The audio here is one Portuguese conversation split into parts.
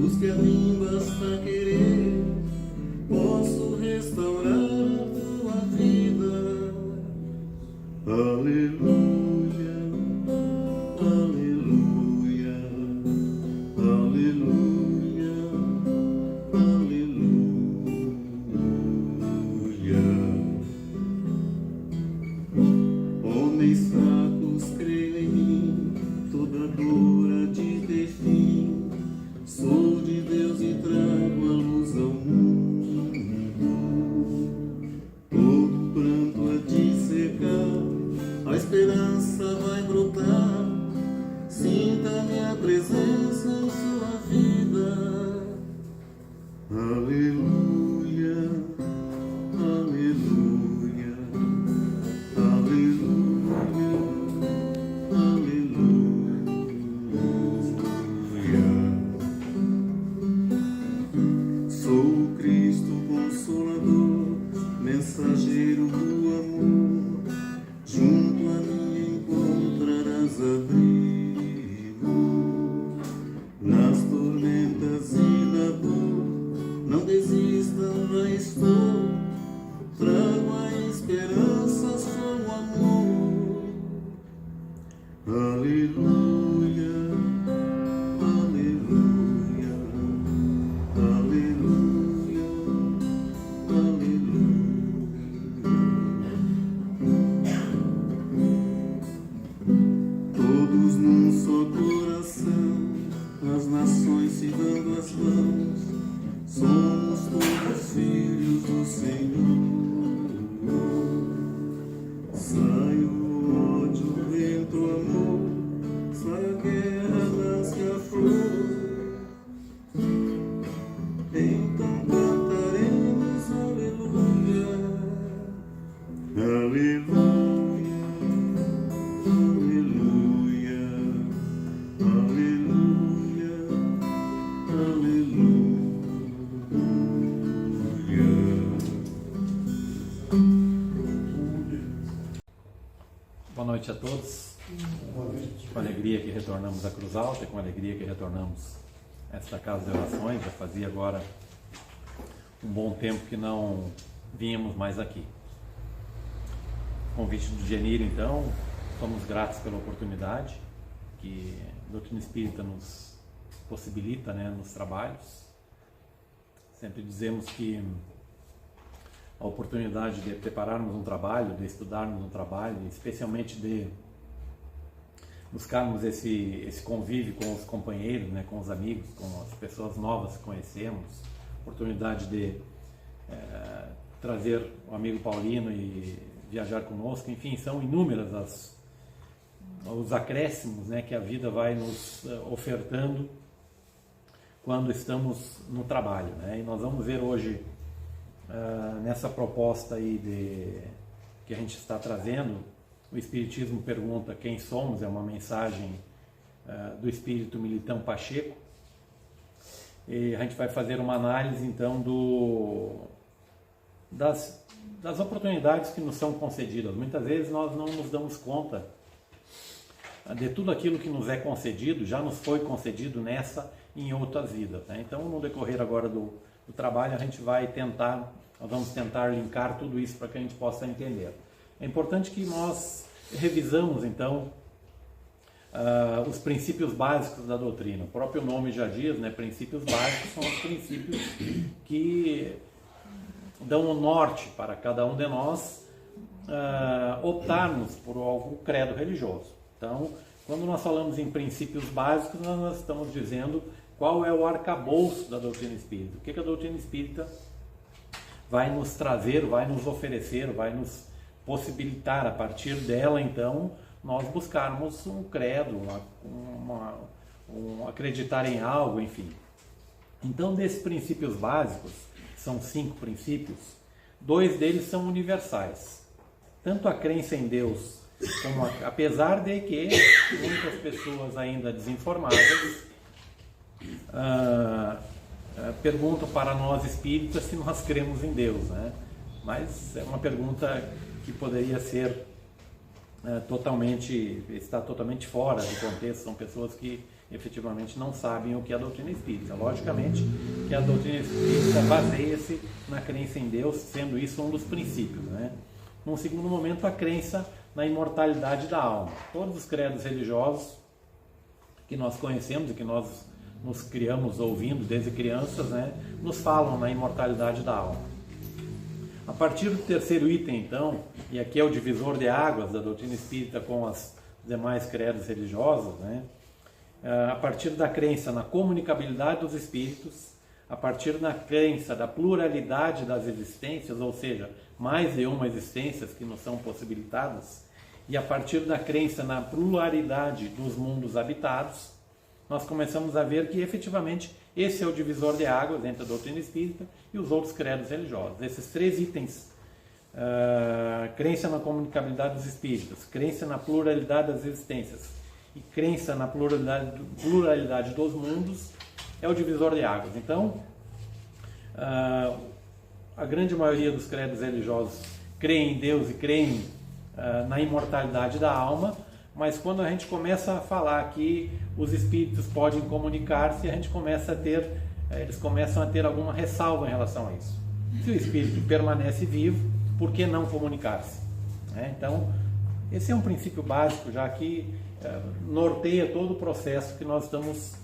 cruz que a mim basta querer, posso restaurar a tua vida. Aleluia, aleluia, aleluia, aleluia. Homens fracos creem em mim, toda dor há de ter fim. Sou de Deus e trago a luz ao mundo. Todo pranto há de secar, a esperança vai brotar. Sinta minha presença em sua vida. Aleluia, aleluia, aleluia, aleluia. Sou o Cristo Consolador, mensageiro do amor. Junto a mim encontrarás abrigo nas tormentas e na dor. Não desistam, já estou. Trago a esperança, sou o amor. Aleluia, aleluia, aleluia, aleluia. Todos num só coração, as nações se dando as mãos, somos todos filhos do Senhor. Sai o ódio, entra o amor, sai a guerra, nasce a flor. Então cantaremos aleluia, aleluia, aleluia, aleluia, aleluia. Boa noite a todos. Com alegria que retornamos à Cruz Alta, com alegria que retornamos a esta casa de orações. Já fazia agora um bom tempo que não vínhamos mais aqui. Convite do Genírio, então, somos gratos pela oportunidade que a doutrina espírita nos possibilita, nos trabalhos. Sempre dizemos que a oportunidade de prepararmos um trabalho, de estudarmos um trabalho, especialmente de buscarmos esse convívio com os companheiros, com os amigos, com as pessoas novas que conhecemos, oportunidade de trazer o amigo Paulino e viajar conosco, enfim, são inúmeras os acréscimos que a vida vai nos ofertando quando estamos no trabalho. E nós vamos ver hoje, nessa proposta aí que a gente está trazendo, o Espiritismo pergunta quem somos, é uma mensagem do Espírito Militão Pacheco, e a gente vai fazer uma análise então das oportunidades que nos são concedidas. Muitas vezes nós não nos damos conta de tudo aquilo que nos é concedido, já nos foi concedido nessa e em outras vidas. Então, no decorrer agora do trabalho, nós vamos tentar linkar tudo isso para que a gente possa entender. É importante que nós revisamos, então, os princípios básicos da doutrina. O próprio nome já diz, princípios básicos são os princípios que dão o norte para cada um de nós optarmos por algum credo religioso. Então, quando nós falamos em princípios básicos, nós estamos dizendo qual é o arcabouço da doutrina espírita. O que a doutrina espírita vai nos trazer, vai nos oferecer, vai nos possibilitar, a partir dela, então, nós buscarmos um credo, acreditar em algo, enfim. Então, desses princípios básicos, são 5 princípios, 2 deles são universais. Tanto a crença em Deus, como apesar de que muitas pessoas ainda desinformadas perguntam para nós espíritas se nós cremos em Deus, Mas é uma pergunta que poderia ser está totalmente fora do contexto. São pessoas que efetivamente não sabem o que é a doutrina espírita. Logicamente que a doutrina espírita baseia-se na crença em Deus, sendo isso um dos princípios, né? Num segundo momento, a crença na imortalidade da alma. Todos os credos religiosos que nós conhecemos e que nós nos criamos ouvindo desde crianças, né, nos falam na imortalidade da alma. A partir do terceiro item, então, e aqui é o divisor de águas da doutrina espírita com os demais credos religiosos, né, a partir da crença na comunicabilidade dos espíritos, a partir da crença da pluralidade das existências, ou seja, mais de uma existências que nos são possibilitadas, e a partir da crença na pluralidade dos mundos habitados, nós começamos a ver que efetivamente esse é o divisor de águas entre a doutrina espírita e os outros credos religiosos. Esses três itens, crença na comunicabilidade dos espíritos, crença na pluralidade das existências e crença na pluralidade dos mundos, é o divisor de águas. Então, a grande maioria dos credos religiosos creem em Deus e creem na imortalidade da alma, mas quando a gente começa a falar que os espíritos podem comunicar-se, a gente começa a ter, eles começam a ter alguma ressalva em relação a isso. Se o espírito permanece vivo, por que não comunicar-se? Então, esse é um princípio básico, já que norteia todo o processo que nós estamos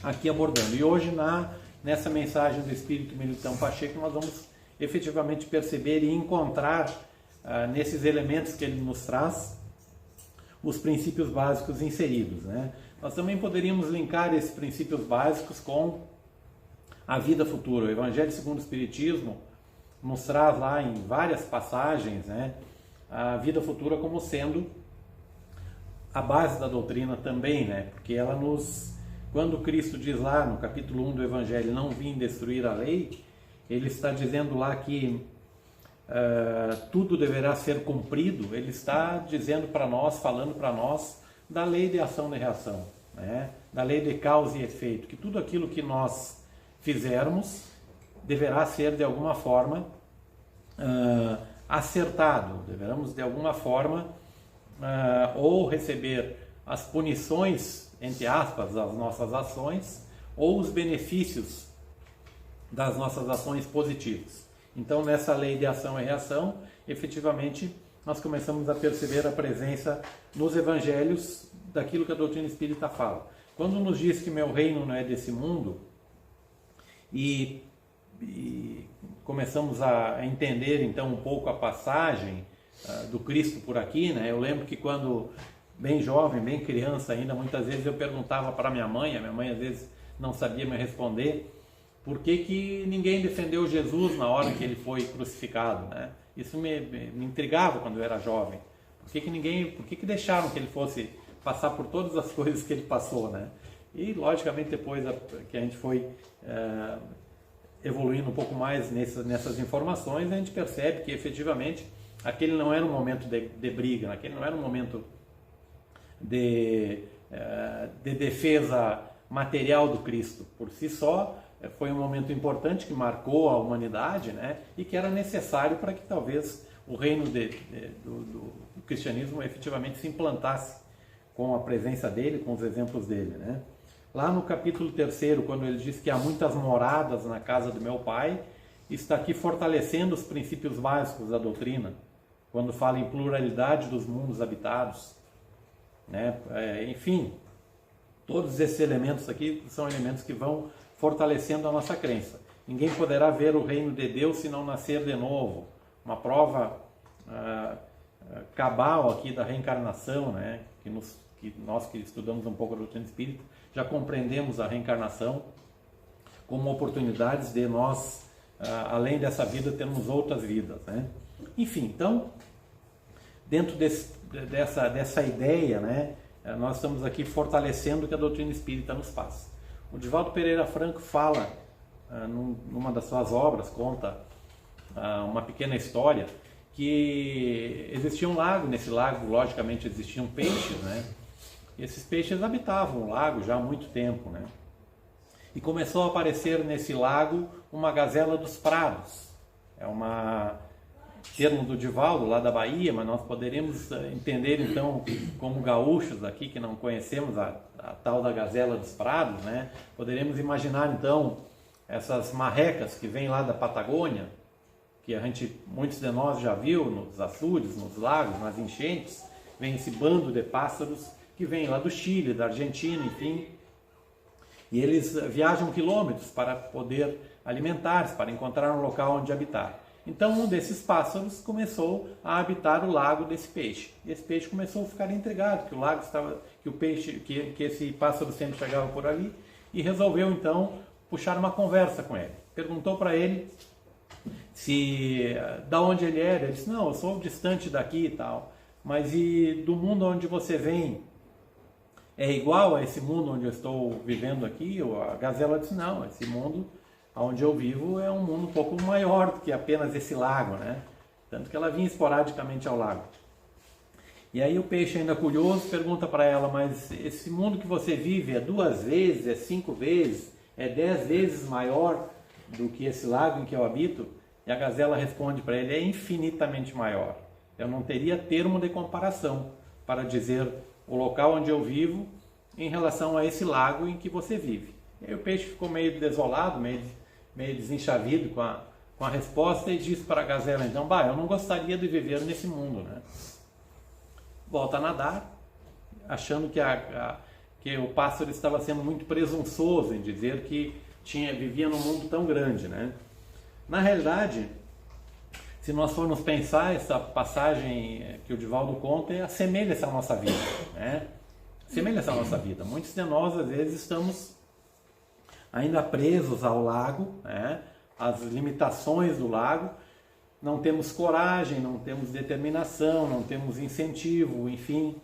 aqui abordando. E hoje, nessa mensagem do Espírito Militão Pacheco, nós vamos efetivamente perceber e encontrar nesses elementos que ele nos traz os princípios básicos inseridos, né? Nós também poderíamos linkar esses princípios básicos com a vida futura. O Evangelho segundo o Espiritismo nos traz lá em várias passagens, né, a vida futura como sendo a base da doutrina também, né? Porque ela quando Cristo diz lá no capítulo 1 do Evangelho, não vim destruir a lei, ele está dizendo lá que tudo deverá ser cumprido. Ele está dizendo para nós, falando para nós da lei de ação e reação, né? Da lei de causa e efeito, que tudo aquilo que nós fizermos deverá ser de alguma forma acertado, deveremos de alguma forma ou receber as punições, entre aspas, das nossas ações, ou os benefícios das nossas ações positivas. Então, nessa lei de ação e reação, efetivamente, nós começamos a perceber a presença nos evangelhos daquilo que a doutrina espírita fala. Quando nos diz que meu reino não é desse mundo, e começamos a entender então um pouco a passagem do Cristo por aqui, né? Eu lembro que quando bem jovem, bem criança ainda, muitas vezes eu perguntava para minha mãe às vezes não sabia me responder, por que ninguém defendeu Jesus na hora que ele foi crucificado, né? Isso me intrigava quando eu era jovem. Por que deixaram que ele fosse passar por todas as coisas que ele passou, né? E logicamente depois que a gente foi evoluindo um pouco mais nessas informações, a gente percebe que efetivamente aquele não era um momento de briga, aquele não era um momento de defesa material do Cristo. Por si só, foi um momento importante que marcou a humanidade, né? E que era necessário para que talvez o reino do cristianismo efetivamente se implantasse com a presença dele, com os exemplos dele, né? Lá no capítulo 3, quando ele diz que há muitas moradas na casa do meu Pai, está aqui fortalecendo os princípios básicos da doutrina, quando fala em pluralidade dos mundos habitados, né? Enfim, todos esses elementos aqui são elementos que vão fortalecendo a nossa crença. Ninguém poderá ver o reino de Deus se não nascer de novo. Uma prova cabal aqui da reencarnação, né? Que nós que estudamos um pouco a doutrina espírita já compreendemos a reencarnação como oportunidades de nós, além dessa vida, termos outras vidas, né? Enfim, então, dentro dessa ideia, né, nós estamos aqui fortalecendo o que a doutrina espírita nos faz. O Divaldo Pereira Franco fala, numa das suas obras, conta uma pequena história, que existia um lago, nesse lago, logicamente, existiam peixes, né? E esses peixes habitavam o lago já há muito tempo, né? E começou a aparecer nesse lago uma gazela dos prados. É uma termo do Divaldo, lá da Bahia, mas nós poderíamos entender então como gaúchos aqui, que não conhecemos a tal da gazela dos prados, né? Poderíamos imaginar então essas marrecas que vêm lá da Patagônia, que muitos de nós já viu nos açudes, nos lagos, nas enchentes, vem esse bando de pássaros que vem lá do Chile, da Argentina, enfim, e eles viajam quilômetros para poder alimentar-se, para encontrar um local onde habitar. Então um desses pássaros começou a habitar o lago desse peixe. E esse peixe começou a ficar intrigado que o lago estava, que esse pássaro sempre chegava por ali, e resolveu então puxar uma conversa com ele. Perguntou para ele da onde ele era. Ele disse: não, eu sou distante daqui e tal. Mas e do mundo onde você vem? É igual a esse mundo onde eu estou vivendo aqui? A gazela disse: não, esse mundo onde eu vivo é um mundo um pouco maior do que apenas esse lago, né? Tanto que ela vinha esporadicamente ao lago. E aí o peixe, ainda curioso, pergunta para ela: mas esse mundo que você vive é 2 vezes, é 5 vezes, é 10 vezes maior do que esse lago em que eu habito? E a gazela responde para ele: é infinitamente maior. Eu não teria termo de comparação para dizer o local onde eu vivo em relação a esse lago em que você vive. E aí o peixe ficou meio desolado, meio desenchavido com a resposta, e disse para a gazela então: bah, eu não gostaria de viver nesse mundo, né? Volta a nadar, achando que o pássaro estava sendo muito presunçoso em dizer que vivia num mundo tão grande, né? Na realidade, se nós formos pensar, essa passagem que o Divaldo conta assemelha-se à nossa vida, né? Assemelha-se à nossa vida. Muitos de nós, às vezes, estamos ainda presos ao lago, né? Às limitações do lago. Não temos coragem, não temos determinação, não temos incentivo, enfim,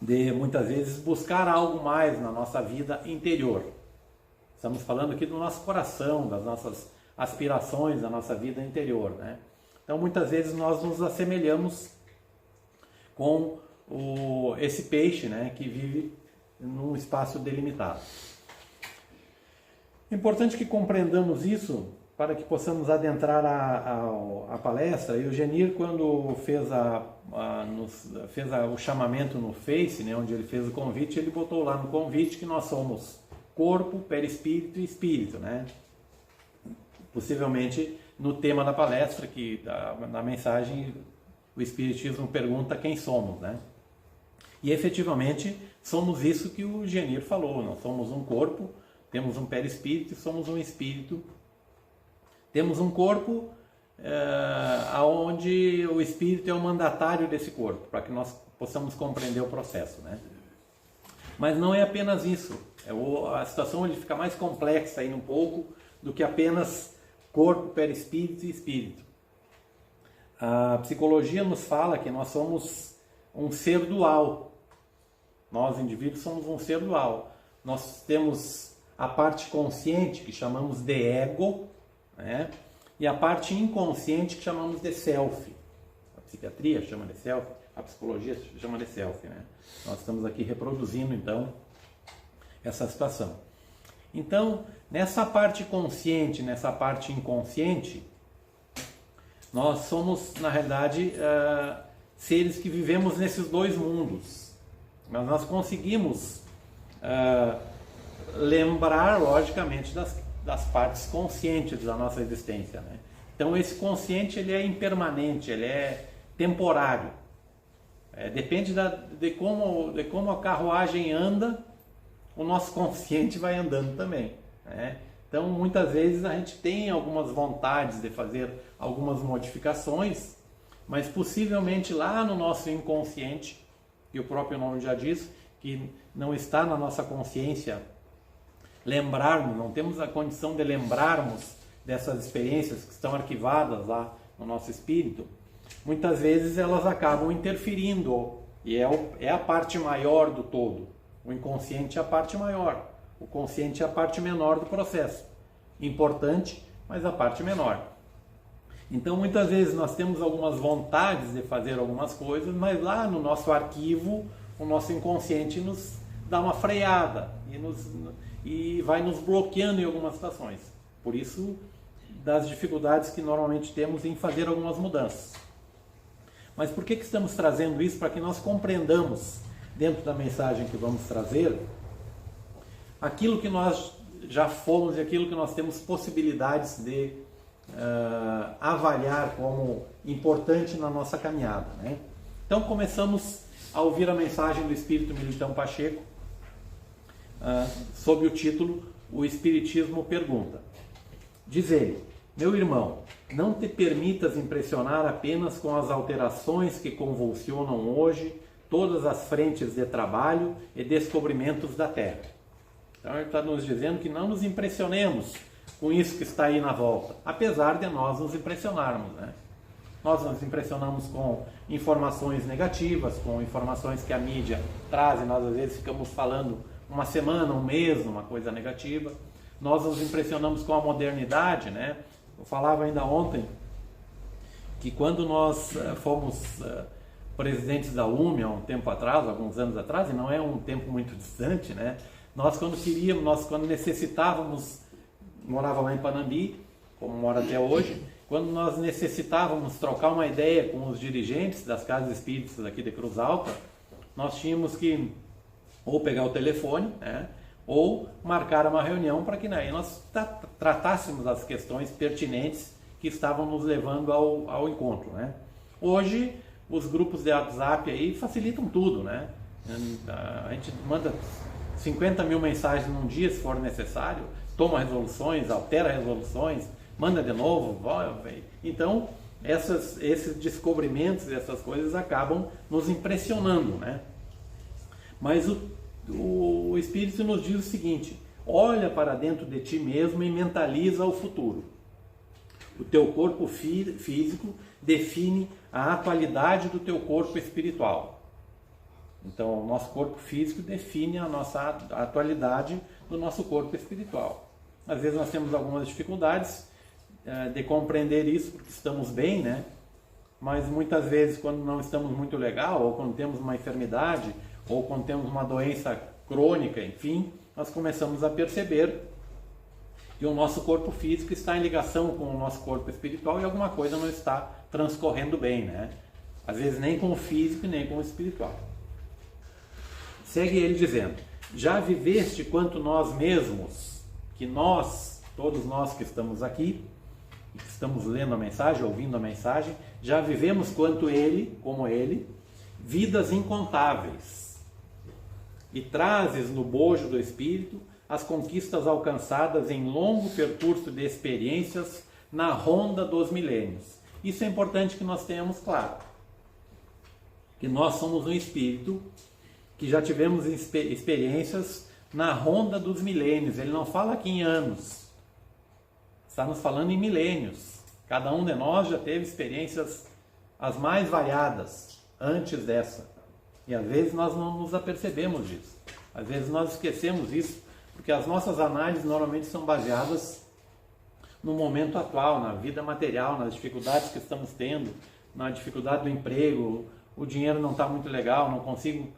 de muitas vezes buscar algo mais na nossa vida interior. Estamos falando aqui do nosso coração, das nossas aspirações, da nossa vida interior, né? Então muitas vezes nós nos assemelhamos com esse peixe, né, que vive num espaço delimitado. É importante que compreendamos isso para que possamos adentrar a palestra. E o Genir, quando fez o chamamento no Face, né, onde ele fez o convite, ele botou lá no convite que nós somos corpo, perispírito e espírito, né? Possivelmente no tema da palestra, que na mensagem o Espiritismo pergunta quem somos, né? E efetivamente somos isso que o Genir falou. Nós somos um corpo, temos um perispírito e somos um espírito. Temos um corpo onde o espírito é o mandatário desse corpo, para que nós possamos compreender o processo, né? Mas não é apenas isso. A situação ele fica mais complexa aí um pouco do que apenas corpo, perispírito e espírito. A psicologia nos fala que nós somos um ser dual. Nós, indivíduos, somos um ser dual. Nós temos a parte consciente, que chamamos de ego, né? E a parte inconsciente, que chamamos de self. A psiquiatria chama de self, a psicologia chama de self, né? Nós estamos aqui reproduzindo, então, essa situação. Então, nessa parte consciente, nessa parte inconsciente, nós somos, na realidade, seres que vivemos nesses 2 mundos. Mas nós conseguimos lembrar, logicamente, das partes conscientes da nossa existência, né? Então, esse consciente ele é impermanente, ele é temporário. Depende de como a carruagem anda, o nosso consciente vai andando também, né? Então, muitas vezes a gente tem algumas vontades de fazer algumas modificações, mas possivelmente lá no nosso inconsciente, e o próprio nome já diz, que não está na nossa consciência lembrarmos, não temos a condição de lembrarmos dessas experiências que estão arquivadas lá no nosso espírito. Muitas vezes elas acabam interferindo, e é a parte maior do todo. O inconsciente é a parte maior, o consciente é a parte menor do processo. Importante, mas a parte menor. Então muitas vezes nós temos algumas vontades de fazer algumas coisas, mas lá no nosso arquivo, o nosso inconsciente nos dá uma freada e vai nos bloqueando em algumas situações. Por isso, das dificuldades que normalmente temos em fazer algumas mudanças. Mas por que estamos trazendo isso? Para que nós compreendamos, dentro da mensagem que vamos trazer, aquilo que nós já fomos e aquilo que nós temos possibilidades de avaliar como importante na nossa caminhada, né? Então começamos a ouvir a mensagem do Espírito Militão Pacheco, sob o título O Espiritismo Pergunta. Diz ele: meu irmão, não te permitas impressionar apenas com as alterações que convulsionam hoje todas as frentes de trabalho e descobrimentos da Terra. Então ele está nos dizendo que não nos impressionemos com isso que está aí na volta, apesar de nós nos impressionarmos, né? Nós nos impressionamos com informações negativas, com informações que a mídia traz, e nós às vezes ficamos falando uma semana, um mês, uma coisa negativa. Nós nos impressionamos com a modernidade, né? Eu falava ainda ontem que quando nós fomos presidentes da UME há um tempo atrás, alguns anos atrás, e não é um tempo muito distante, né? Nós quando necessitávamos, morava lá em Panambi, como mora até hoje, quando nós necessitávamos trocar uma ideia com os dirigentes das casas espíritas aqui de Cruz Alta, nós tínhamos que ou pegar o telefone, né, ou marcar uma reunião para que aí nós tratássemos as questões pertinentes que estavam nos levando ao encontro, né? Hoje, os grupos de WhatsApp aí facilitam tudo, né? A gente manda 50 mil mensagens num dia, se for necessário, toma resoluções, altera resoluções, manda de novo, então esses descobrimentos, essas coisas acabam nos impressionando, né? Mas o Espírito nos diz o seguinte: olha para dentro de ti mesmo e mentaliza o futuro. O teu corpo físico define a atualidade do teu corpo espiritual. Então, o nosso corpo físico define a atualidade do nosso corpo espiritual. Às vezes nós temos algumas dificuldades de compreender isso, porque estamos bem, né? Mas muitas vezes, quando não estamos muito legal, ou quando temos uma enfermidade, ou quando temos uma doença crônica, enfim, nós começamos a perceber que o nosso corpo físico está em ligação com o nosso corpo espiritual e alguma coisa não está transcorrendo bem, né? Às vezes nem com o físico e nem com o espiritual. Segue ele dizendo: já viveste quanto nós mesmos, que nós, todos nós que estamos aqui, que estamos lendo a mensagem, ouvindo a mensagem, já vivemos quanto ele, como ele, vidas incontáveis, e trazes no bojo do Espírito as conquistas alcançadas em longo percurso de experiências na ronda dos milênios. Isso é importante que nós tenhamos claro, que nós somos um Espírito que já tivemos experiências na ronda dos milênios. Ele não fala aqui em anos, está nos falando em milênios. Cada um de nós já teve experiências as mais variadas antes dessa. E às vezes nós não nos apercebemos disso. Às vezes nós esquecemos isso, porque as nossas análises normalmente são baseadas no momento atual, na vida material, nas dificuldades que estamos tendo, na dificuldade do emprego, o dinheiro não está muito legal, não consigo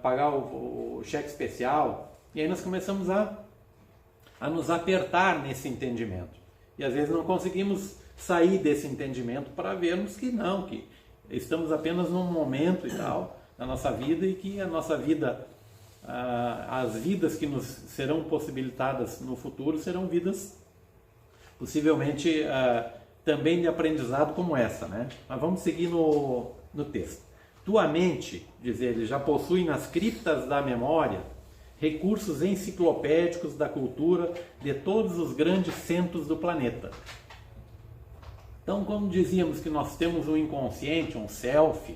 pagar o cheque especial. E aí nós começamos a nos apertar nesse entendimento. E às vezes não conseguimos sair desse entendimento para vermos que não, que estamos apenas num momento e tal na nossa vida, e que a nossa vida, as vidas que nos serão possibilitadas no futuro serão vidas possivelmente também de aprendizado como essa, né? Mas vamos seguir no texto. Tua mente, diz ele, já possui nas criptas da memória recursos enciclopédicos da cultura de todos os grandes centros do planeta. Então, como dizíamos que nós temos um inconsciente, um self,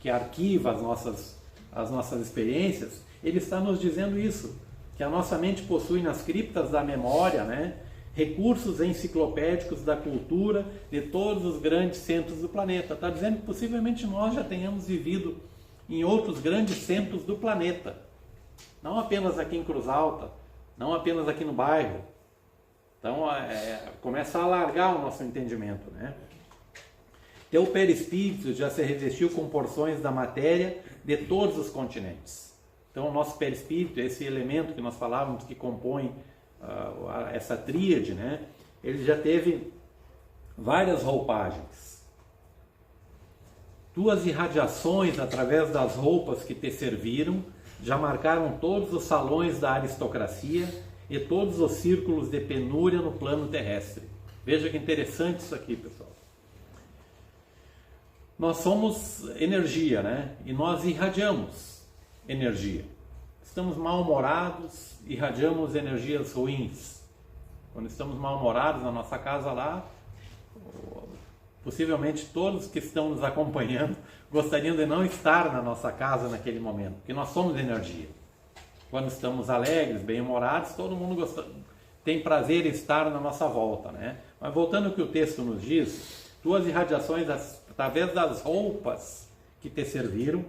que arquiva as nossas experiências, ele está nos dizendo isso, que a nossa mente possui nas criptas da memória, né, recursos enciclopédicos da cultura de todos os grandes centros do planeta. Está dizendo que possivelmente nós já tenhamos vivido em outros grandes centros do planeta. Não apenas aqui em Cruz Alta, não apenas aqui no bairro. Então, começa a alargar o nosso entendimento, né? Teu perispírito já se revestiu com porções da matéria de todos os continentes. Então, o nosso perispírito, esse elemento que nós falávamos que compõe essa tríade, né? ele já teve várias roupagens. Tuas irradiações através das roupas que te serviram já marcaram todos os salões da aristocracia e todos os círculos de penúria no plano terrestre. Veja que interessante isso aqui, pessoal. Nós somos energia, né? E nós irradiamos energia. Estamos mal-humorados, irradiamos energias ruins. Quando estamos mal-humorados na nossa casa lá, possivelmente todos que estão nos acompanhando gostariam de não estar na nossa casa naquele momento, porque nós somos energia. Quando estamos alegres, bem-humorados, todo mundo tem prazer em estar na nossa volta, né? Mas voltando ao que o texto nos diz, tuas irradiações através das roupas que te serviram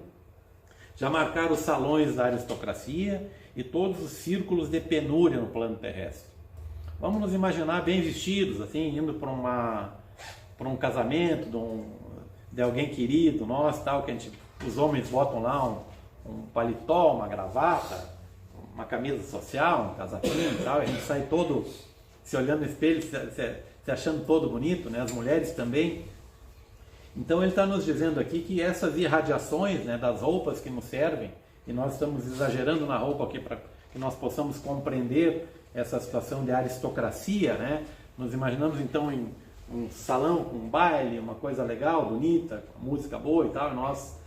já marcaram os salões da aristocracia e todos os círculos de penúria no plano terrestre. Vamos nos imaginar bem vestidos, assim, indo para um casamento de alguém querido nosso, tal, que os homens botam lá um paletó, uma gravata, uma camisa social, um casaquinho e tal, e a gente sai todo se olhando no espelho, se achando todo bonito, né? As mulheres também. Então ele está nos dizendo aqui que essas irradiações, né, das roupas que nos servem, e nós estamos exagerando na roupa aqui para que nós possamos compreender essa situação de aristocracia, né? Nos imaginamos então em um salão com um baile, uma coisa legal, bonita, com música boa e tal, e nós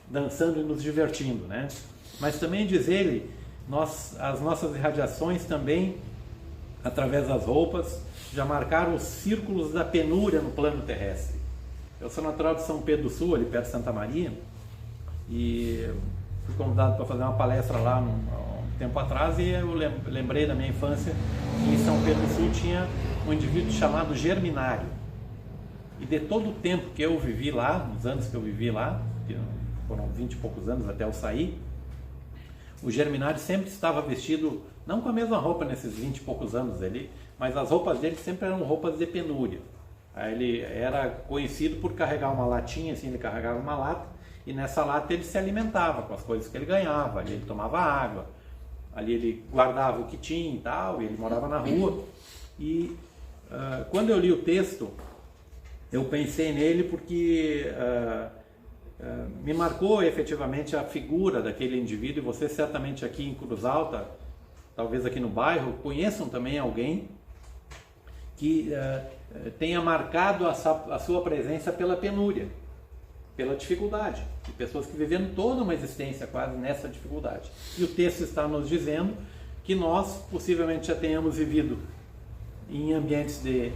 dançando e nos divertindo, né? Mas também diz ele, as nossas irradiações também, através das roupas, já marcaram os círculos da penúria no plano terrestre. Eu sou natural de São Pedro do Sul, ali perto de Santa Maria, e fui convidado para fazer uma palestra lá um tempo atrás, e eu lembrei da minha infância que em São Pedro do Sul tinha um indivíduo chamado Germinário. E de todo o tempo que eu vivi lá, nos anos que eu vivi lá, que foram 20 e poucos anos até eu sair, o Germinário sempre estava vestido, não com a mesma roupa nesses 20 e poucos anos dele, mas as roupas dele sempre eram roupas de penúria. Aí ele era conhecido por carregar uma latinha, assim, ele carregava uma lata, e nessa lata ele se alimentava com as coisas que ele ganhava, ali ele tomava água, ali ele guardava o que tinha e tal, e ele morava na rua. E quando eu li o texto, eu pensei nele porque me marcou efetivamente a figura daquele indivíduo, e você certamente aqui em Cruz Alta, talvez aqui no bairro, conheçam também alguém que tenha marcado a sua presença pela penúria, pela dificuldade, de pessoas que viveram toda uma existência quase nessa dificuldade. E o texto está nos dizendo que nós possivelmente já tenhamos vivido em ambientes de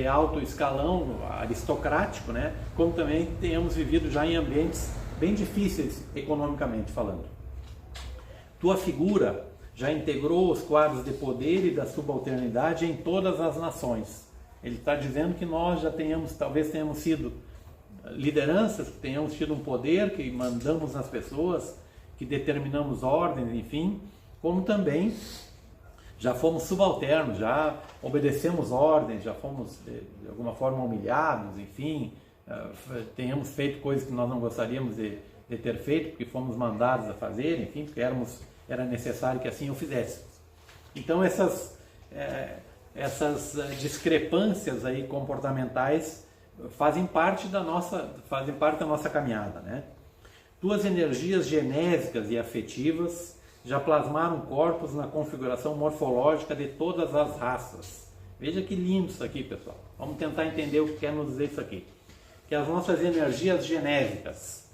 alto escalão aristocrático, né? Como também tenhamos vivido já em ambientes bem difíceis economicamente falando. Tua figura já integrou os quadros de poder e da subalternidade em todas as nações. Ele está dizendo que nós já talvez tenhamos sido lideranças, que tenhamos tido um poder, que mandamos nas pessoas, que determinamos ordens, enfim, como também já fomos subalternos, já obedecemos ordens, já fomos de alguma forma humilhados, enfim, tenhamos feito coisas que nós não gostaríamos de ter feito, porque fomos mandados a fazer, enfim, porque era necessário que assim o fizéssemos. Então essas discrepâncias aí comportamentais fazem parte da nossa caminhada, né? Tuas energias genésicas e afetivas já plasmaram corpos na configuração morfológica de todas as raças. Veja que lindo isso aqui, pessoal. Vamos tentar entender o que quer nos dizer isso aqui. Que as nossas energias genésicas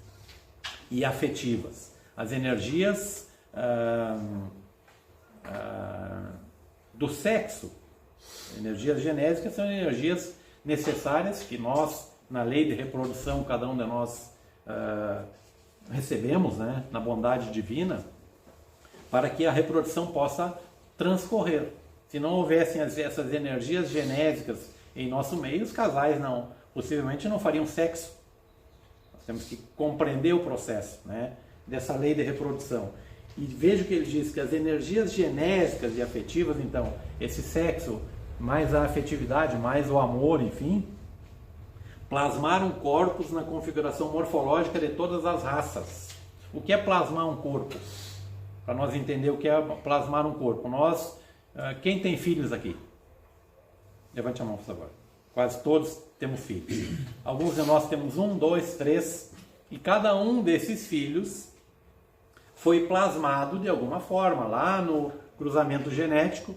e afetivas, as energias do sexo, energias genésicas são energias necessárias que nós, na lei de reprodução, cada um de nós recebemos, né, na bondade divina, para que a reprodução possa transcorrer. Se não houvessem essas energias genésicas em nosso meio, os casais possivelmente não fariam sexo. Nós temos que compreender o processo, né, dessa lei de reprodução. E veja que ele diz que as energias genésicas e afetivas, então, esse sexo, mais a afetividade, mais o amor, enfim, plasmaram corpos na configuração morfológica de todas as raças. O que é plasmar um corpo? Para nós entender o que é plasmar um corpo. Quem tem filhos aqui? Levante a mão, por favor. Quase todos temos filhos. Alguns de nós temos 1, 2, 3, e cada um desses filhos foi plasmado de alguma forma lá no cruzamento genético.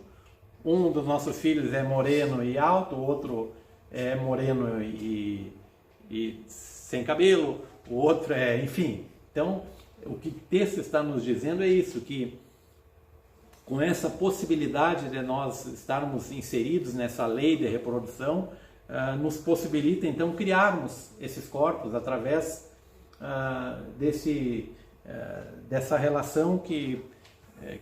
Um dos nossos filhos é moreno e alto, o outro é moreno e sem cabelo, o outro é, enfim. Então, o que o texto está nos dizendo é isso, que com essa possibilidade de nós estarmos inseridos nessa lei de reprodução, nos possibilita então criarmos esses corpos através dessa relação que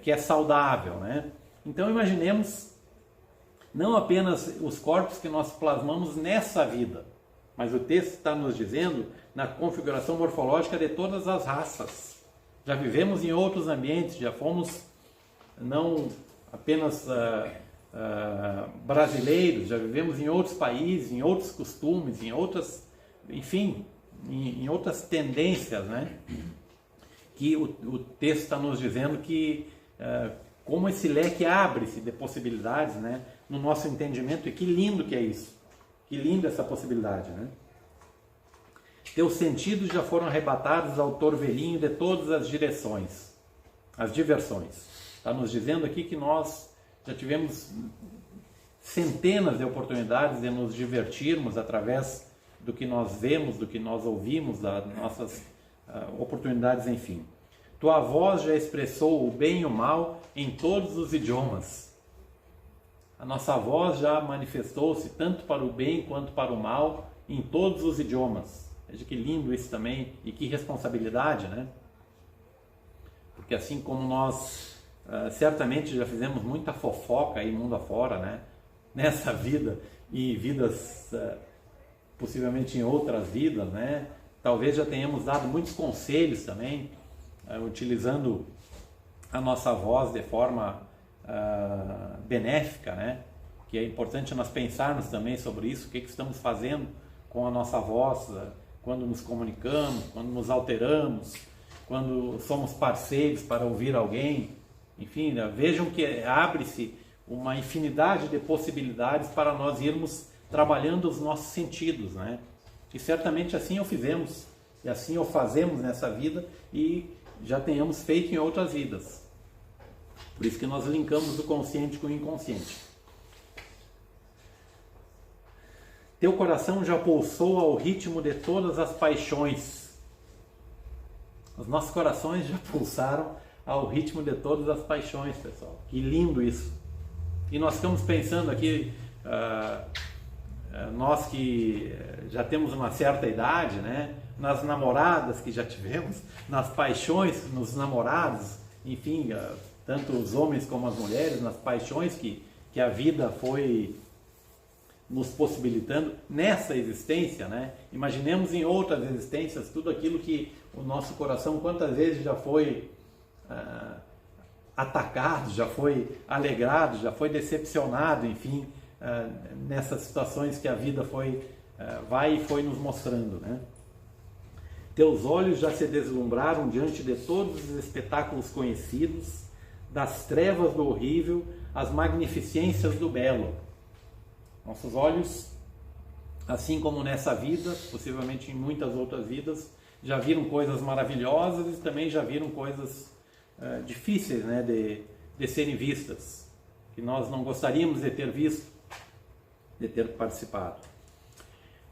é saudável, né? Então imaginemos não apenas os corpos que nós plasmamos nessa vida, mas o texto está nos dizendo na configuração morfológica de todas as raças. Já vivemos em outros ambientes, já fomos não apenas brasileiros, já vivemos em outros países, em outros costumes, em outras, enfim, em outras tendências, né? Que o texto está nos dizendo que como esse leque abre-se de possibilidades, né, no nosso entendimento, e que lindo que é isso, que linda essa possibilidade, né? Teus sentidos já foram arrebatados ao torvelinho de todas as direções, as diversões. Está nos dizendo aqui que nós já tivemos centenas de oportunidades de nos divertirmos através do que nós vemos, do que nós ouvimos, das nossas oportunidades, enfim. Tua voz já expressou o bem e o mal em todos os idiomas. A nossa voz já manifestou-se tanto para o bem quanto para o mal em todos os idiomas. Veja que lindo isso também e que responsabilidade, né? Porque assim como nós certamente já fizemos muita fofoca aí mundo afora, né? Nessa vida e vidas possivelmente em outras vidas, né? Talvez já tenhamos dado muitos conselhos também, utilizando a nossa voz de forma benéfica, né? Que é importante nós pensarmos também sobre isso, o que estamos fazendo com a nossa voz, quando nos comunicamos, quando nos alteramos, quando somos parceiros para ouvir alguém. Enfim, né? Vejam que abre-se uma infinidade de possibilidades para nós irmos trabalhando os nossos sentidos, né? E certamente assim o fizemos, e assim o fazemos nessa vida, e já tenhamos feito em outras vidas. Por isso que nós linkamos o consciente com o inconsciente. Teu coração já pulsou ao ritmo de todas as paixões. Os nossos corações já pulsaram ao ritmo de todas as paixões, pessoal. Que lindo isso. E nós estamos pensando aqui, nós que já temos uma certa idade, né? Nas namoradas que já tivemos, nas paixões nos namorados, enfim, tanto os homens como as mulheres, nas paixões que a vida foi nos possibilitando nessa existência, né? Imaginemos em outras existências tudo aquilo que o nosso coração quantas vezes já foi atacado, já foi alegrado, já foi decepcionado, enfim, nessas situações que a vida vai e foi nos mostrando, né? Teus olhos já se deslumbraram diante de todos os espetáculos conhecidos, das trevas do horrível às magnificências do belo. Nossos olhos, assim como nessa vida, possivelmente em muitas outras vidas, já viram coisas maravilhosas e também já viram coisas difíceis, né, de serem vistas, que nós não gostaríamos de ter visto, de ter participado.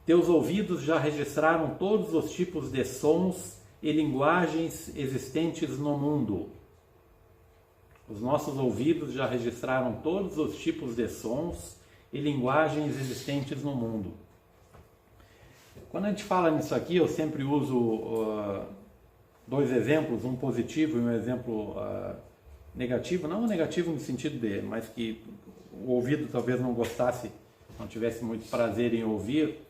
Teus ouvidos já registraram todos os tipos de sons e linguagens existentes no mundo. Os nossos ouvidos já registraram todos os tipos de sons e linguagens existentes no mundo. Quando a gente fala nisso aqui, eu sempre uso dois exemplos, um positivo e um exemplo negativo, não negativo no sentido de, mas que o ouvido talvez não gostasse, não tivesse muito prazer em ouvir.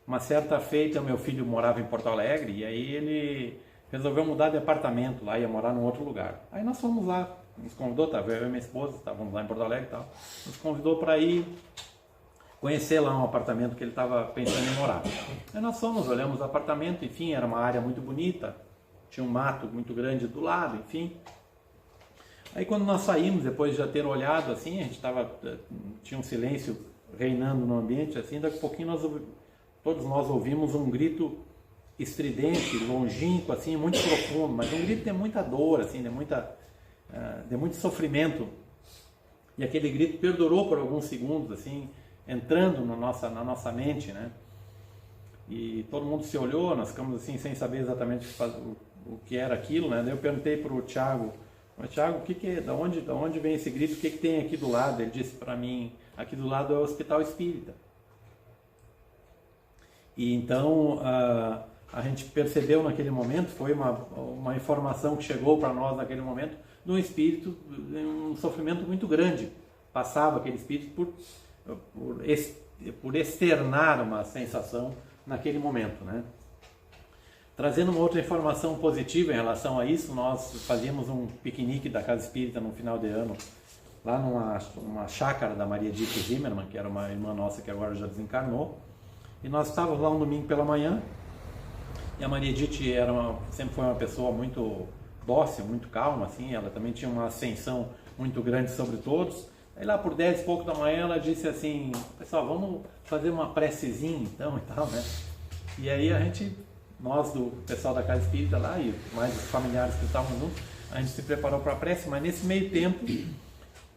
Uma certa feita, meu filho morava em Porto Alegre e aí ele resolveu mudar de apartamento lá, ia morar num outro lugar. Aí nós fomos lá, nos convidou, eu e minha esposa, estávamos lá em Porto Alegre e tal, nos convidou para ir conhecer lá um apartamento que ele estava pensando em morar. Aí nós fomos, olhamos o apartamento, enfim, era uma área muito bonita, tinha um mato muito grande do lado, enfim. Aí quando nós saímos, depois de já ter olhado assim, a gente tinha um silêncio reinando no ambiente, assim, daqui a pouquinho todos nós ouvimos um grito estridente, longínquo, assim, muito profundo, mas um grito de muita dor, assim, de muito sofrimento. E aquele grito perdurou por alguns segundos, assim, entrando na nossa mente, né? E todo mundo se olhou, nós ficamos assim, sem saber exatamente o que era aquilo, né? Daí eu perguntei para o Thiago, Thiago, da onde vem esse grito? O que tem aqui do lado? Ele disse para mim, aqui do lado é o Hospital Espírita. E então a gente percebeu naquele momento, foi uma informação que chegou para nós naquele momento, de um espírito, um sofrimento muito grande. Passava aquele espírito por externar uma sensação naquele momento, né? Trazendo uma outra informação positiva em relação a isso, nós fazíamos um piquenique da Casa Espírita no final de ano, lá numa chácara da Maria Dito Zimmermann, que era uma irmã nossa que agora já desencarnou, e nós estávamos lá um domingo pela manhã, e a Maria Dito sempre foi uma pessoa muito dócil, muito calma, assim, ela também tinha uma ascensão muito grande sobre todos. Aí lá por 10 e pouco da manhã ela disse assim, pessoal, vamos fazer uma precezinha então e tal, né? E aí nós do pessoal da Casa Espírita lá e mais os familiares que estavam juntos, a gente se preparou para a prece, mas nesse meio tempo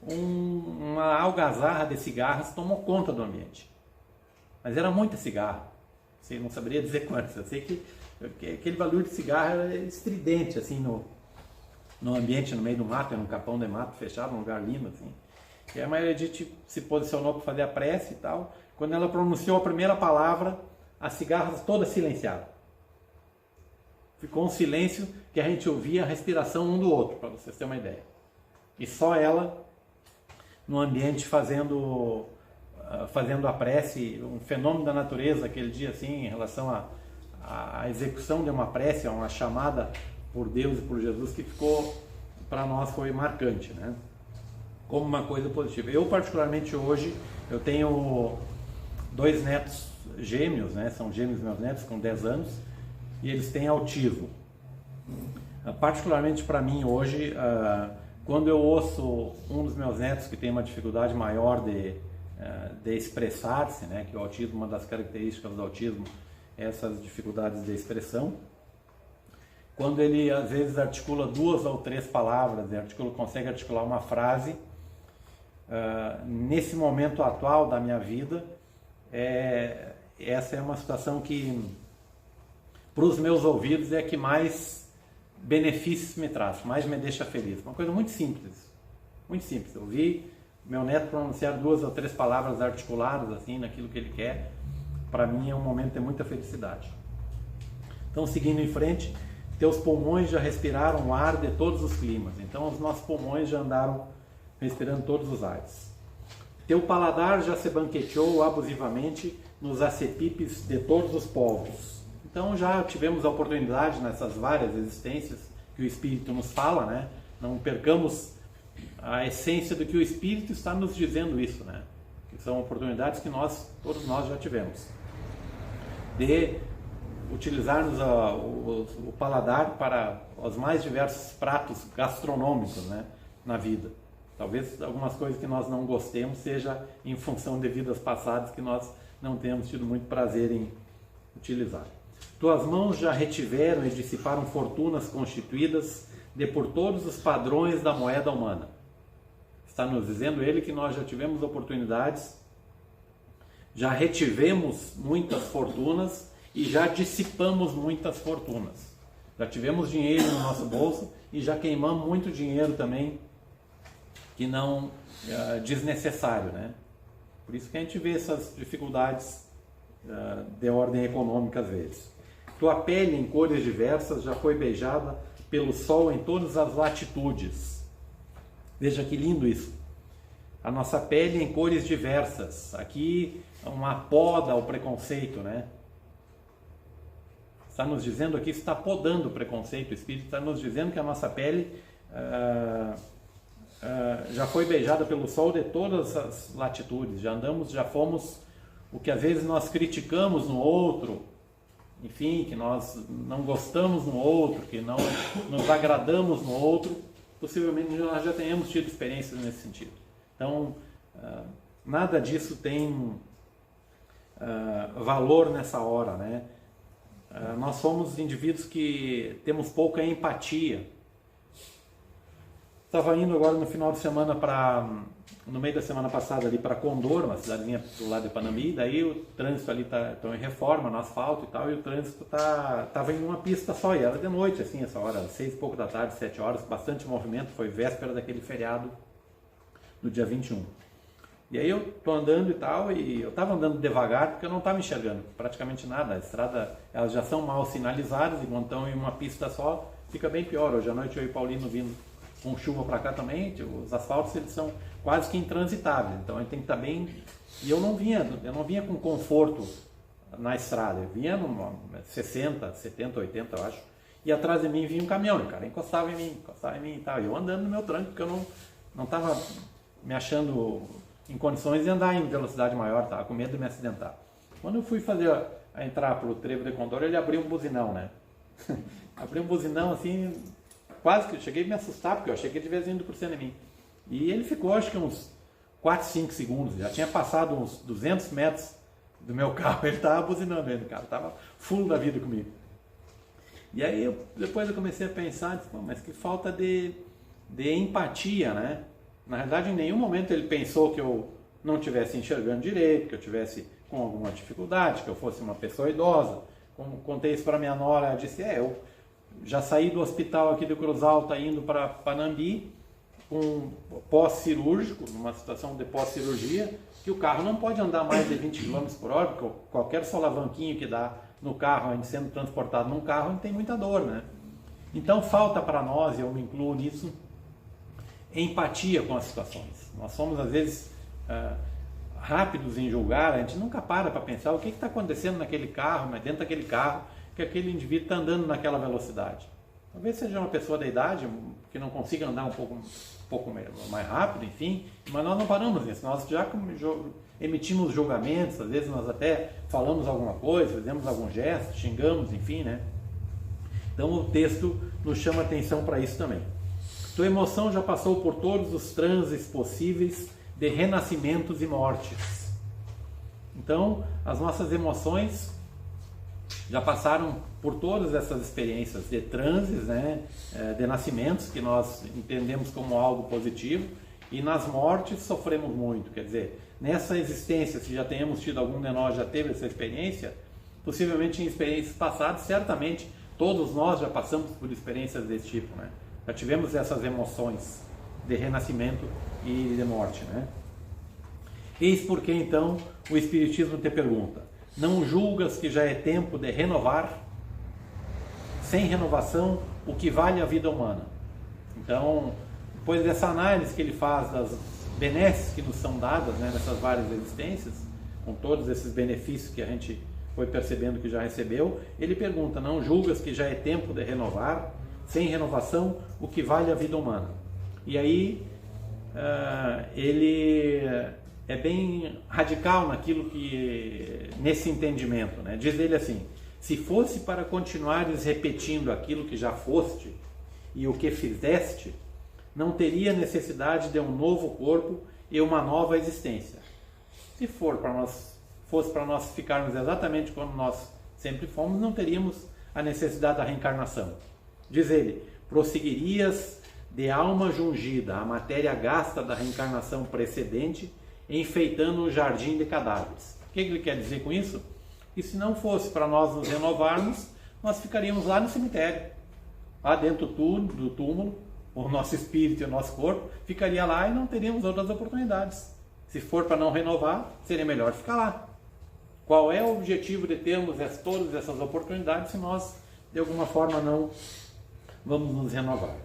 uma algazarra de cigarras tomou conta do ambiente. Mas era muita cigarra, você não saberia dizer quantas, eu sei que aquele barulho de cigarro era estridente assim no ambiente, no meio do mato, era um capão de mato fechado, um lugar lindo assim. E a Maria Edith se posicionou para fazer a prece e tal. Quando ela pronunciou a primeira palavra, as cigarras todas silenciaram. Ficou um silêncio que a gente ouvia a respiração um do outro, para vocês terem uma ideia. E só ela, no ambiente, fazendo a prece, um fenômeno da natureza aquele dia, assim, em relação à execução de uma prece, a uma chamada por Deus e por Jesus, que ficou, para nós, foi marcante, né? Como uma coisa positiva. Eu, particularmente, hoje, eu tenho 2 netos gêmeos, né? São gêmeos meus netos, com 10 anos, e eles têm autismo. Particularmente para mim, hoje, quando eu ouço um dos meus netos que tem uma dificuldade maior de expressar-se, né? Que o autismo, uma das características do autismo, é essas dificuldades de expressão. Quando ele, às vezes, articula 2 ou 3 palavras, consegue articular uma frase, nesse momento atual da minha vida, essa é uma situação que, para os meus ouvidos, é a que mais benefícios me traz, mais me deixa feliz. Uma coisa muito simples, muito simples. Eu vi meu neto pronunciar 2 ou 3 palavras articuladas, assim, naquilo que ele quer. Para mim é um momento de muita felicidade. Então, seguindo em frente, teus pulmões já respiraram o ar de todos os climas. Então, os nossos pulmões já andaram respirando todos os ares. Teu paladar já se banqueteou abusivamente nos acepipes de todos os povos. Então, já tivemos a oportunidade nessas várias existências que o Espírito nos fala, né? Não percamos a essência do que o Espírito está nos dizendo isso, né? Que são oportunidades que todos nós já tivemos. De utilizarmos o paladar para os mais diversos pratos gastronômicos, né, na vida. Talvez algumas coisas que nós não gostemos seja em função de vidas passadas que nós não temos tido muito prazer em utilizar. Tuas mãos já retiveram e dissiparam fortunas constituídas de por todos os padrões da moeda humana. Está nos dizendo ele que nós já tivemos oportunidades, já retivemos muitas fortunas e já dissipamos muitas fortunas. Já tivemos dinheiro no nosso bolso e já queimamos muito dinheiro também, que não desnecessário, né? Por isso que a gente vê essas dificuldades de ordem econômica às vezes. Tua pele em cores diversas já foi beijada pelo sol em todas as latitudes. Veja que lindo isso. A nossa pele em cores diversas. Aqui uma poda ao preconceito, né? Está nos dizendo aqui, está podando o preconceito. O Espírito está nos dizendo que a nossa pele já foi beijada pelo sol de todas as latitudes. Já fomos o que às vezes nós criticamos no outro, enfim, que nós não gostamos no outro, que não nos agradamos no outro, possivelmente nós já tenhamos tido experiências nesse sentido. Então, nada disso tem valor nessa hora, né? Nós somos indivíduos que temos pouca empatia. Estava indo agora no final de semana no meio da semana passada ali para Condor, uma cidadezinha do lado de Panambi, daí o trânsito ali estão em reforma, no asfalto e tal, e o trânsito estava em uma pista só, e era de noite, assim, essa hora, 6 e pouco da tarde, 7 horas, bastante movimento, foi véspera daquele feriado do dia 21. E aí eu tô andando e tal, e eu estava andando devagar porque eu não estava enxergando praticamente nada. A estrada, elas já são mal sinalizadas, e quando estão em uma pista só, fica bem pior. Hoje à noite eu e o Paulino vindo com chuva para cá também, os asfaltos eles são quase que intransitáveis, então a gente tem que estar bem. E eu não vinha com conforto na estrada, eu vinha numa 60, 70, 80, eu acho, e atrás de mim vinha um caminhão, e o cara encostava em mim e tal, e eu andando no meu tranco, porque eu não estava me achando em condições de andar em velocidade maior, estava com medo de me acidentar. Quando eu fui entrar para o trevo de Condor, ele abriu um buzinão, né? Abriu um buzinão assim, quase que eu cheguei a me assustar, porque eu achei que ele estivesse indo por cima de mim. E ele ficou, acho que uns 4, 5 segundos, já tinha passado uns 200 metros do meu carro, ele estava buzinando ainda, o cara estava full da vida comigo. E aí depois eu comecei a pensar, mas que falta de empatia, né? Na verdade, em nenhum momento ele pensou que eu não estivesse enxergando direito, que eu estivesse com alguma dificuldade, que eu fosse uma pessoa idosa. Como contei isso para minha nora, ela disse, eu já saí do hospital aqui do Cruz Alta indo para Panambi, com pós-cirúrgico, numa situação de pós-cirurgia, que o carro não pode andar mais de 20 km por hora, porque qualquer solavanquinho que dá no carro, a gente sendo transportado num carro, a gente tem muita dor, né? Então falta para nós, e eu me incluo nisso, empatia com as situações. Nós somos às vezes rápidos em julgar, a gente nunca para pensar o que está acontecendo naquele carro, mas dentro daquele carro, que aquele indivíduo está andando naquela velocidade. Talvez seja uma pessoa da idade que não consiga andar um pouco mais rápido, enfim, mas nós não paramos nisso, nós já emitimos julgamentos, às vezes nós até falamos alguma coisa, fizemos algum gesto, xingamos, enfim, né? Então o texto nos chama atenção para isso também. Tua emoção já passou por todos os transes possíveis de renascimentos e mortes. Então, as nossas emoções já passaram por todas essas experiências de transes, né, de nascimentos, que nós entendemos como algo positivo, e nas mortes sofremos muito. Quer dizer, nessa existência, se já tenhamos tido, algum de nós já teve essa experiência, possivelmente em experiências passadas, certamente todos nós já passamos por experiências desse tipo, né? Já tivemos essas emoções de renascimento e de morte, né? Eis porque então o Espiritismo te pergunta: não julgas que já é tempo de renovar? Sem renovação, o que vale a vida humana? Então, depois dessa análise que ele faz das benesses que nos são dadas, né, nessas várias existências, com todos esses benefícios que a gente foi percebendo que já recebeu, ele pergunta: não julgas que já é tempo de renovar? Sem renovação, o que vale a vida humana? E aí ele é bem radical nesse entendimento, né? Diz ele assim: se fosse para continuares repetindo aquilo que já foste e o que fizeste, não teria necessidade de um novo corpo e uma nova existência. Se fosse para nós ficarmos exatamente como nós sempre fomos, não teríamos a necessidade da reencarnação. Diz ele: prosseguirias de alma jungida a matéria gasta da reencarnação precedente, enfeitando o jardim de cadáveres. O que ele quer dizer com isso? Que se não fosse para nós nos renovarmos, nós ficaríamos lá no cemitério, lá dentro do túmulo, o nosso espírito e o nosso corpo ficaria lá e não teríamos outras oportunidades. Se for para não renovar, seria melhor ficar lá. Qual é o objetivo de termos todas essas oportunidades se nós, de alguma forma, não vamos nos renovar?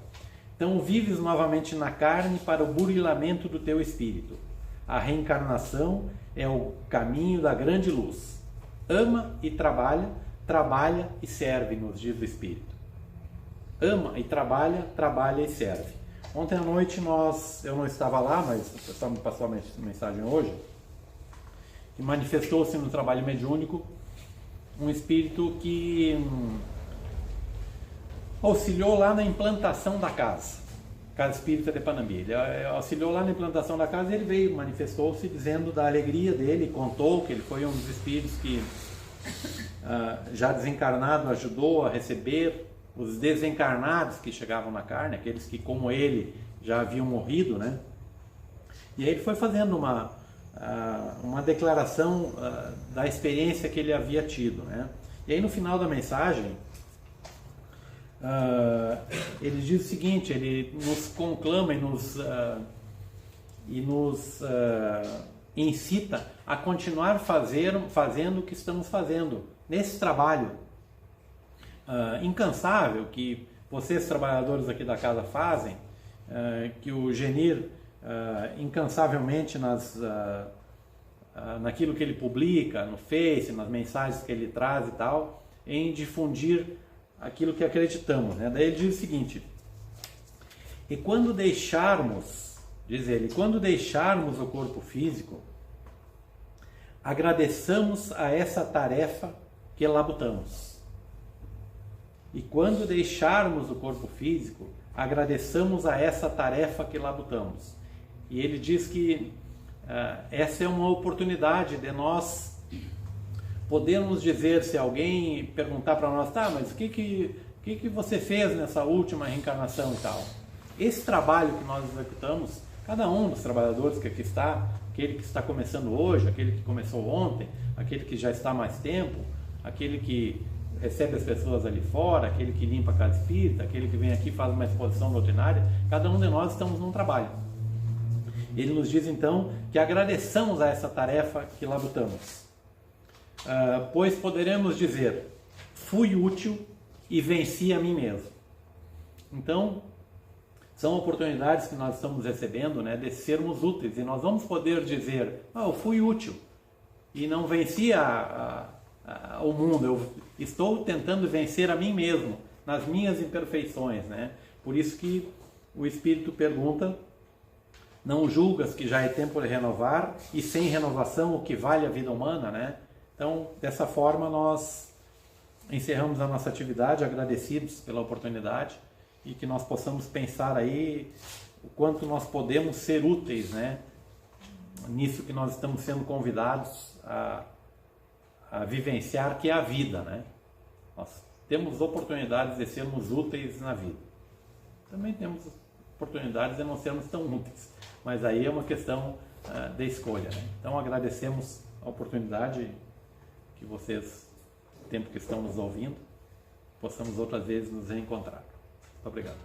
Então, vives novamente na carne para o burilamento do teu espírito. A reencarnação é o caminho da grande luz. Ama e trabalha, trabalha e serve, nos diz o Espírito. Ama e trabalha e serve. Ontem à noite eu não estava lá, mas o pessoal me passou a mensagem hoje, que manifestou-se no trabalho mediúnico um espírito que auxiliou lá na implantação da casa. Casa Espírita de Panambi. Ele auxiliou lá na implantação da casa e ele veio, manifestou-se dizendo da alegria dele, contou que ele foi um dos espíritos que já desencarnado ajudou a receber os desencarnados que chegavam na carne, aqueles que como ele já haviam morrido, né? E aí ele foi fazendo uma declaração da experiência que ele havia tido, né? E aí no final da mensagem ele diz o seguinte, ele nos conclama e nos incita a continuar fazendo o que estamos fazendo nesse trabalho incansável que vocês trabalhadores aqui da casa fazem, que o Genir incansavelmente naquilo que ele publica no Face, nas mensagens que ele traz e tal, em difundir aquilo que acreditamos, né? Daí ele diz o seguinte: e quando deixarmos, diz ele, quando deixarmos o corpo físico, agradeçamos a essa tarefa que labutamos. E quando deixarmos o corpo físico, agradeçamos a essa tarefa que labutamos. E ele diz que essa é uma oportunidade de nós podermos dizer, se alguém perguntar para nós, tá, mas o que você fez nessa última reencarnação e tal? Esse trabalho que nós executamos, cada um dos trabalhadores que aqui está, aquele que está começando hoje, aquele que começou ontem, aquele que já está há mais tempo, aquele que recebe as pessoas ali fora, aquele que limpa a casa espírita, aquele que vem aqui e faz uma exposição doutrinária, cada um de nós estamos num trabalho. Ele nos diz então que agradeçamos a essa tarefa que labutamos, pois poderemos dizer, fui útil e venci a mim mesmo. Então, são oportunidades que nós estamos recebendo, né, de sermos úteis, e nós vamos poder dizer, eu fui útil e não venci o mundo, eu estou tentando vencer a mim mesmo, nas minhas imperfeições, né? Por isso que o Espírito pergunta, não julgas que já é tempo de renovar, e sem renovação o que vale a vida humana, né? Então, dessa forma, nós encerramos a nossa atividade, agradecidos pela oportunidade, e que nós possamos pensar aí o quanto nós podemos ser úteis, né? Nisso que nós estamos sendo convidados a vivenciar, que é a vida, né? Nós temos oportunidades de sermos úteis na vida. Também temos oportunidades de não sermos tão úteis, mas aí é uma questão de escolha, né? Então agradecemos a oportunidade que vocês, o tempo que estão nos ouvindo, possamos outras vezes nos reencontrar. Muito obrigado.